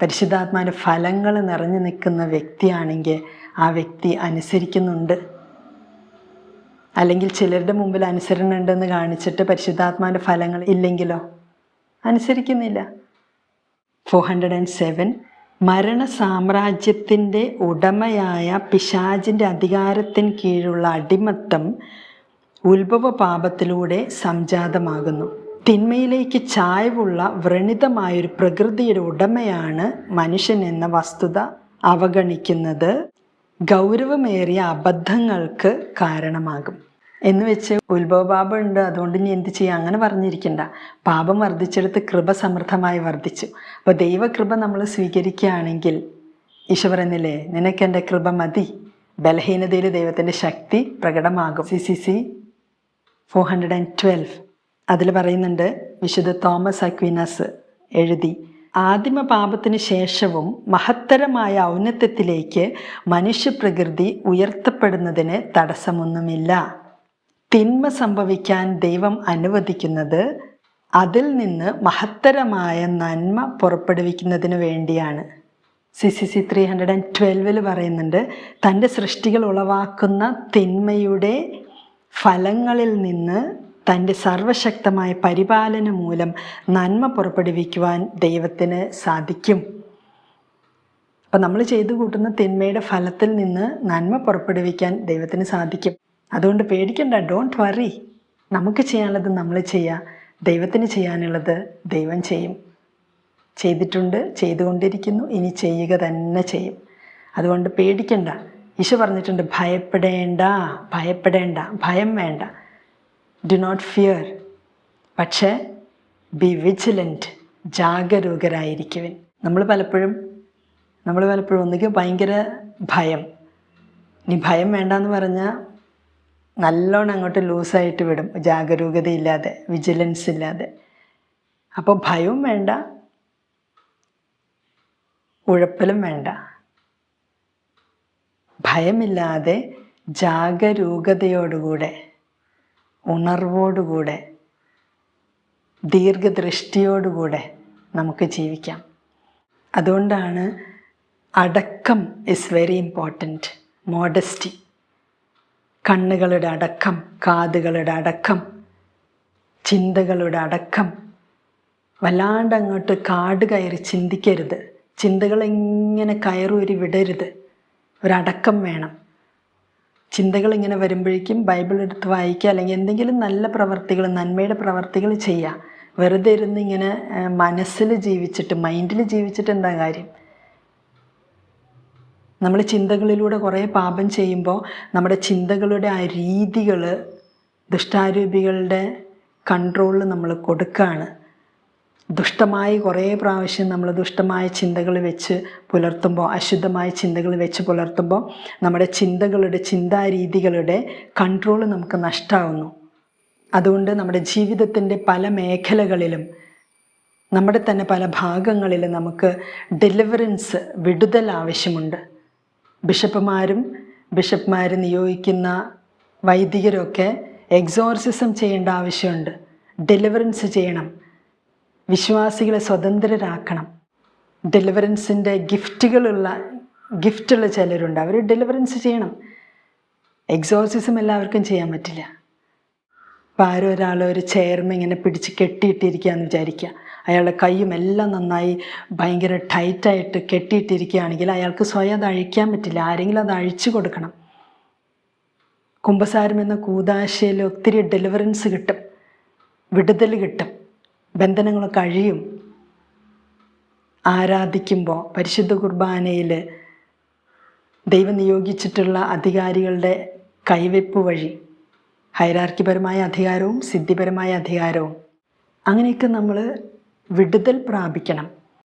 പരിശുദ്ധാത്മാവിൻ്റെ ഫലങ്ങൾ നിറഞ്ഞു നിൽക്കുന്ന വ്യക്തിയാണെങ്കിൽ ആ വ്യക്തി അനുസരിക്കുന്നുണ്ട്. അല്ലെങ്കിൽ ചിലരുടെ മുമ്പിൽ അനുസരണ ഉണ്ടെന്ന് കാണിച്ചിട്ട് പരിശുദ്ധാത്മാവിൻ്റെ ഫലങ്ങൾ ഇല്ലെങ്കിലോ അനുസരിക്കുന്നില്ല. 407 മരണ സാമ്രാജ്യത്തിൻ്റെ ഉടമയായ പിശാചിൻ്റെ അധികാരത്തിന് കീഴിലുള്ള അടിമത്തം ഉത്ഭവ പാപത്തിലൂടെ സംജാതമാകുന്നു. തിന്മയിലേക്ക് ചായ്വുള്ള വ്രണിതമായൊരു പ്രകൃതിയുടെ ഉടമയാണ് മനുഷ്യൻ എന്ന വസ്തുത അവഗണിക്കുന്നത് ഗൗരവമേറിയ അബദ്ധങ്ങൾക്ക് കാരണമാകും. എന്ന് വെച്ച് ഉത്ഭവപാപം ഉണ്ട് അതുകൊണ്ട് ഇനി എന്ത് ചെയ്യാം അങ്ങനെ പറഞ്ഞിരിക്കണ്ട. പാപം വർദ്ധിച്ചെടുത്ത് കൃപ സമൃദ്ധമായി വർദ്ധിച്ചു. അപ്പോൾ ദൈവകൃപ നമ്മൾ സ്വീകരിക്കുകയാണെങ്കിൽ ഈശോ പറയുന്നില്ലേ, നിനക്കെൻ്റെ കൃപ മതി, ബലഹീനതയിൽ ദൈവത്തിൻ്റെ ശക്തി പ്രകടമാകും. CCC 412 അതിൽ പറയുന്നുണ്ട്, വിശുദ്ധ തോമസ് അക്വീനസ് എഴുതി, ആദിമ പാപത്തിന് ശേഷവും മഹത്തരമായ ഔന്നത്യത്തിലേക്ക് മനുഷ്യപ്രകൃതി ഉയർത്തപ്പെടുന്നതിന് തടസ്സമൊന്നുമില്ല. തിന്മ സംഭവിക്കാൻ ദൈവം അനുവദിക്കുന്നത് അതിൽ നിന്ന് മഹത്തരമായ നന്മ പുറപ്പെടുവിക്കുന്നതിന് വേണ്ടിയാണ്. CCC 312 പറയുന്നുണ്ട്, തൻ്റെ സൃഷ്ടികൾ ഉളവാക്കുന്ന തിന്മയുടെ ഫലങ്ങളിൽ നിന്ന് തൻ്റെ സർവശക്തമായ പരിപാലനം മൂലം നന്മ പുറപ്പെടുവിക്കുവാൻ ദൈവത്തിന് സാധിക്കും. അപ്പം നമ്മൾ ചെയ്തു കൂട്ടുന്ന തിന്മയുടെ ഫലത്തിൽ നിന്ന് നന്മ പുറപ്പെടുവിക്കാൻ ദൈവത്തിന് സാധിക്കും. അതുകൊണ്ട് പേടിക്കണ്ട, ഡോണ്ട് വറി. നമുക്ക് ചെയ്യാനുള്ളത് നമ്മൾ ചെയ്യുക, ദൈവത്തിന് ചെയ്യാനുള്ളത് ദൈവം ചെയ്യും. ചെയ്തിട്ടുണ്ട്, ചെയ്തുകൊണ്ടിരിക്കുന്നു, ഇനി ചെയ്യുക തന്നെ ചെയ്യും. അതുകൊണ്ട് പേടിക്കണ്ട. ഈശോ പറഞ്ഞിട്ടുണ്ട്, ഭയപ്പെടേണ്ട, ഭയം വേണ്ട, ഡു നോട്ട് ഫിയർ. പക്ഷേ ബി വിജിലൻറ്റ്, ജാഗരൂകരായിരിക്കുവിൻ. നമ്മൾ പലപ്പോഴും ഒന്നുകിൽ ഭയങ്കര ഭയം, ഇനി ഭയം വേണ്ടെന്ന് പറഞ്ഞാൽ നല്ലോണം അങ്ങോട്ട് ലൂസായിട്ട് വിടും, ജാഗരൂകതയില്ലാതെ, വിജിലൻസ് ഇല്ലാതെ. അപ്പോൾ ഭയവും വേണ്ട, ഉഴപ്പലും വേണ്ട. ഭയമില്ലാതെ ജാഗരൂകതയോടുകൂടെ, ഉണർവോടുകൂടെ, ദീർഘദൃഷ്ടിയോടുകൂടെ നമുക്ക് ജീവിക്കാം. അതുകൊണ്ടാണ് അടക്കം ഇസ് വെരി ഇമ്പോർട്ടൻറ്റ്. മോഡസ്റ്റി, കണ്ണുകളുടെ അടക്കം, കാതുകളുടെ അടക്കം, ചിന്തകളുടെ അടക്കം. വല്ലാണ്ട് അങ്ങോട്ട് കാട് കയറി ചിന്തിക്കരുത്. ചിന്തകളിങ്ങനെ കയറൂരി വിടരുത്. ഒരടക്കം വേണം. ചിന്തകളിങ്ങനെ വരുമ്പോഴേക്കും ബൈബിൾ എടുത്ത് വായിക്കുക, അല്ലെങ്കിൽ എന്തെങ്കിലും നല്ല പ്രവർത്തികൾ, നന്മയുടെ പ്രവർത്തികൾ ചെയ്യുക. വെറുതെ ഇരുന്ന് ഇങ്ങനെ മനസ്സിൽ ജീവിച്ചിട്ട്, മൈൻഡിൽ ജീവിച്ചിട്ട് എന്താ കാര്യം? നമ്മൾ ചിന്തകളിലൂടെ കുറേ പാപം ചെയ്യുമ്പോൾ നമ്മുടെ ചിന്തകളുടെ ആ രീതികൾ ദുഷ്ടാരൂപികളുടെ കൺട്രോളിൽ നമ്മൾ കൊടുക്കുകയാണ്. ദുഷ്ടമായി കുറേ പ്രാവശ്യം നമ്മൾ ദുഷ്ടമായ ചിന്തകൾ വെച്ച് പുലർത്തുമ്പോൾ, അശുദ്ധമായ ചിന്തകൾ വെച്ച് പുലർത്തുമ്പോൾ നമ്മുടെ ചിന്താരീതികളുടെ കൺട്രോൾ നമുക്ക് നഷ്ടമാകുന്നു. അതുകൊണ്ട് നമ്മുടെ ജീവിതത്തിൻ്റെ പല മേഖലകളിലും, നമ്മുടെ തന്നെ പല ഭാഗങ്ങളിലും നമുക്ക് ഡെലിവറൻസ്, വിടുതൽ ആവശ്യമുണ്ട്. ബിഷപ്പ്മാർ നിയോഗിക്കുന്ന വൈദികരൊക്കെ എക്സോർസിസം ചെയ്യേണ്ട ആവശ്യമുണ്ട്. ഡെലിവറൻസ് ചെയ്യണം, വിശ്വാസികളെ സ്വതന്ത്രരാക്കണം. ഡെലിവറൻസിൻ്റെ ഗിഫ്റ്റുള്ള ചിലരുണ്ട്, അവർ ഡെലിവറൻസ് ചെയ്യണം. എക്സോർസിസം എല്ലാവർക്കും ചെയ്യാൻ പറ്റില്ല. ഇപ്പോൾ ആരോ ഒരു ചെയർമേ ഇങ്ങനെ പിടിച്ച് കെട്ടിയിട്ടിരിക്കുകയെന്ന് വിചാരിക്കുക. അയാളുടെ കൈയും എല്ലാം നന്നായി ഭയങ്കര ടൈറ്റായിട്ട് കെട്ടിയിട്ടിരിക്കുകയാണെങ്കിൽ അയാൾക്ക് സ്വയം അത് അഴിക്കാൻ പറ്റില്ല. ആരെങ്കിലും അത് അഴിച്ചു കൊടുക്കണം. കുമ്പസാരം എന്ന കൂദാശയിൽ ഒത്തിരി ഡെലിവറൻസ് കിട്ടും, വിടുതൽ കിട്ടും, ബന്ധനങ്ങളൊക്കെ അഴിയും. ആരാധിക്കുമ്പോൾ പരിശുദ്ധ കുർബാനയിൽ ദൈവം നിയോഗിച്ചിട്ടുള്ള അധികാരികളുടെ കൈവെപ്പ് വഴി ഹൈറാർക്കിപരമായ അധികാരവും സിദ്ധിപരമായ അധികാരവും, അങ്ങനെയൊക്കെ നമ്മൾ വിടുതൽ പ്രാപിക്കണം.